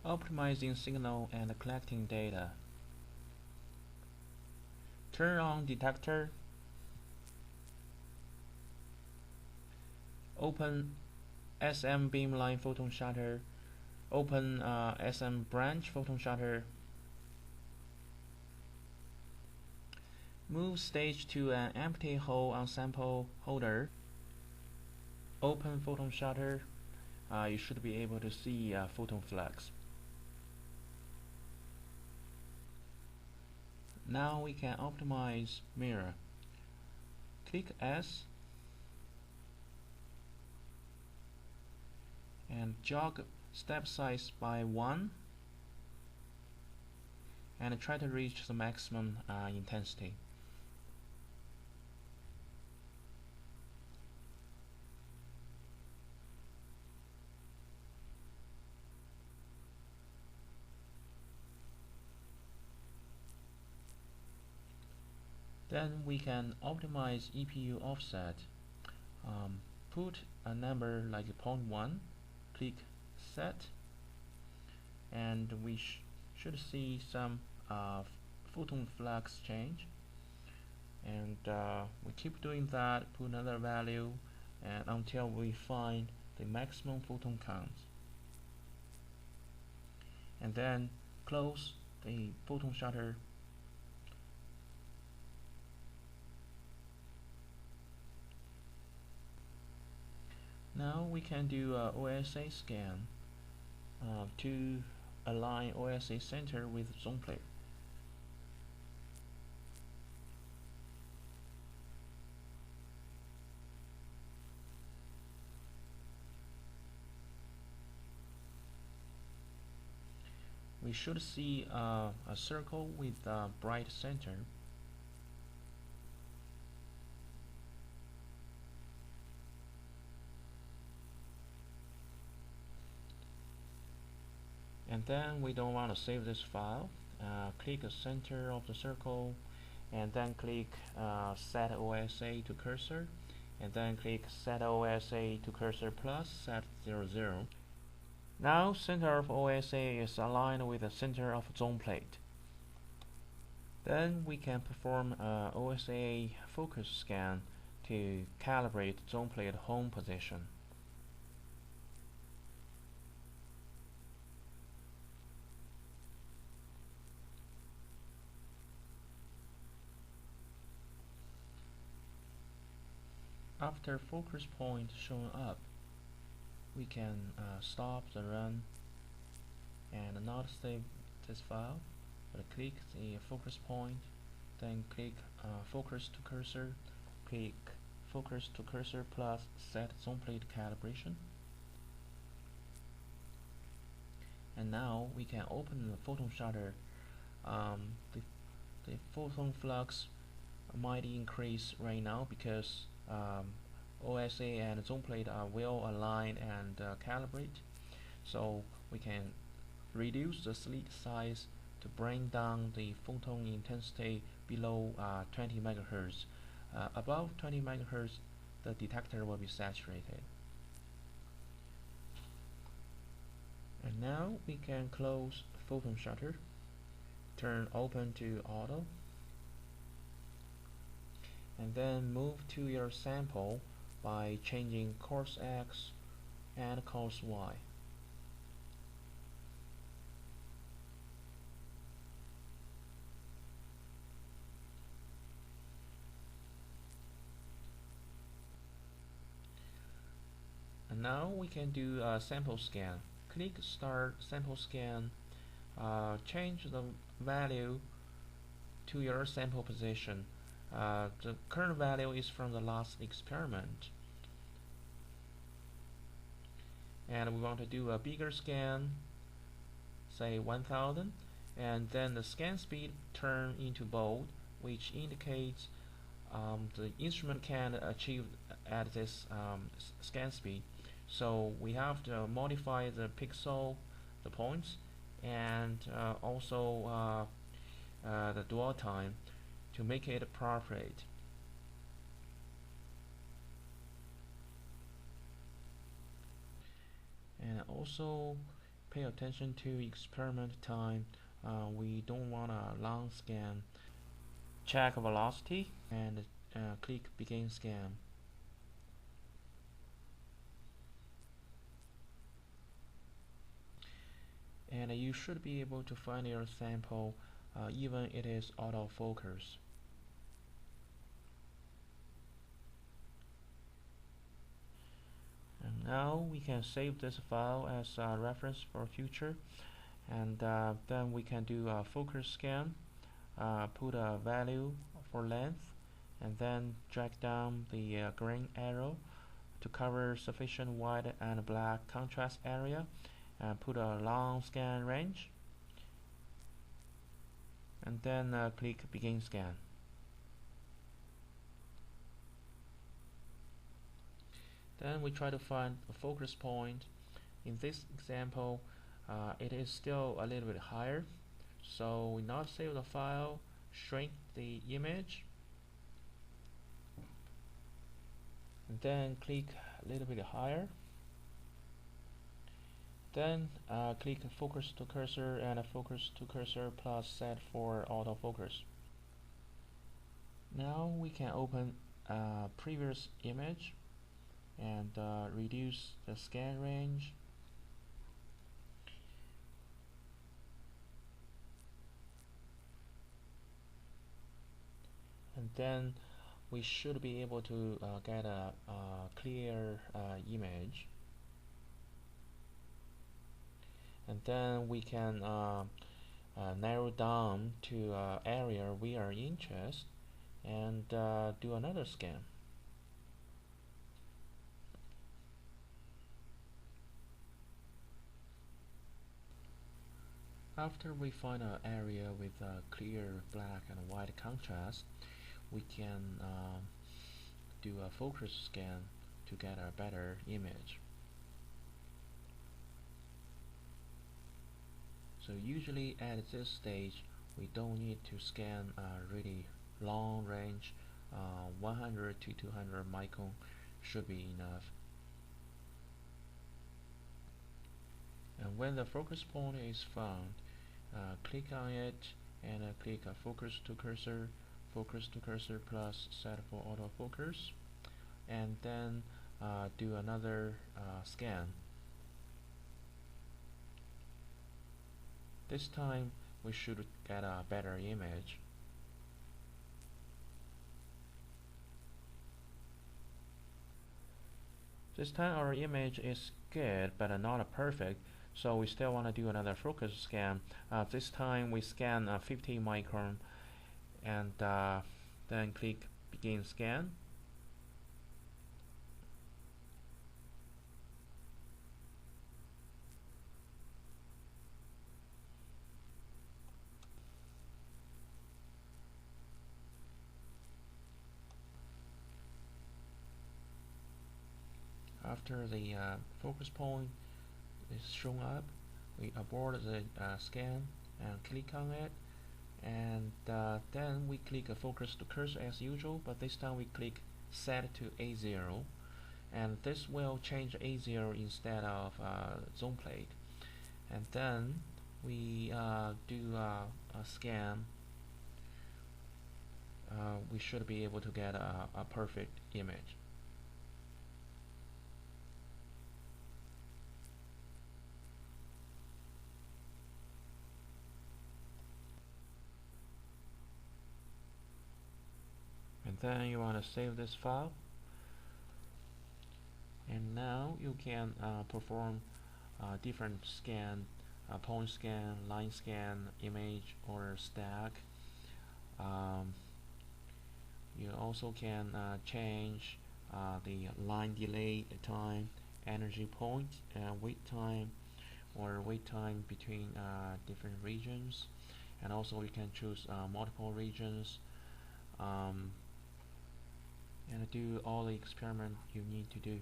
Optimizing signal and collecting data. Turn on detector. Open SM beamline photon shutter. Open SM branch photon shutter. Move stage to an empty hole on sample holder. Open photon shutter. You should be able to see photon flux. Now we can optimize mirror. Click S and jog step size by 1 and try to reach the maximum intensity. Then we can optimize EPU offset. Put a number like 0.1, click set, and we should see some photon flux change. And we keep doing that, put another value, and until we find the maximum photon count. And then close the photon shutter. Now we can do a OSA scan to align OSA center with zone plate. We should see a circle with a bright center. And then we don't want to save this file. Click the center of the circle and then click set OSA to cursor, and then click set OSA to cursor plus set 00. Now center of OSA is aligned with the center of zone plate. Then we can perform a OSA focus scan to calibrate zone plate home position. After focus point shown up, we can stop the run and not save this file, but click the focus point, then click focus to cursor, click focus to cursor plus set zone plate calibration. And now we can open the photon shutter. The photon flux might increase right now because OSA and zone plate are well aligned and calibrate, so we can reduce the slit size to bring down the photon intensity below 20 MHz. Above 20 MHz, the detector will be saturated. And now we can close photon shutter, turn open to auto, and then move to your sample by changing course X and course Y. And now we can do a sample scan. Click Start Sample Scan. Change the value to your sample position. The current value is from the last experiment, and we want to do a bigger scan, say 1000, and then the scan speed turn into bold, which indicates the instrument can achieve at this scan speed. So we have to modify the pixel, the points, and also the dwell time to make it appropriate. And also pay attention to experiment time. We don't want a long scan. Check velocity and click begin scan. And you should be able to find your sample even it is out of focus. And now we can save this file as a reference for future, and then we can do a focus scan, put a value for length, and then drag down the green arrow to cover sufficient white and black contrast area, and put a long scan range, and then click begin scan. Then we try to find a focus point. In this example, it is still a little bit higher, so we not save the file, shrink the image, and then click a little bit higher. Then click focus to cursor and focus to cursor plus set for autofocus. Now we can open a previous image and reduce the scan range. And then we should be able to get a clear image. And then we can narrow down to area we are interested and do another scan. After we find an area with a clear black and white contrast, we can do a focus scan to get a better image. So usually at this stage we don't need to scan a really long range. 100 to 200 micron should be enough. And when the focus point is found, click on it and click focus to cursor plus set for autofocus, and then do another scan. This time we should get a better image. This time our image is good but not perfect, so we still want to do another focus scan. This time we scan 50 micron and then click begin scan. After the focus point is shown up, we abort the scan and click on it, and then we click focus to cursor as usual, but this time we click set to A0, and this will change A0 instead of zone plate. And then we do a scan. We should be able to get a perfect image. And then you want to save this file, and now you can perform different scan, point scan, line scan, image, or stack. You also can change the line delay time, energy point, wait time, or wait time between different regions, and also you can choose multiple regions, and do all the experiment you need to do.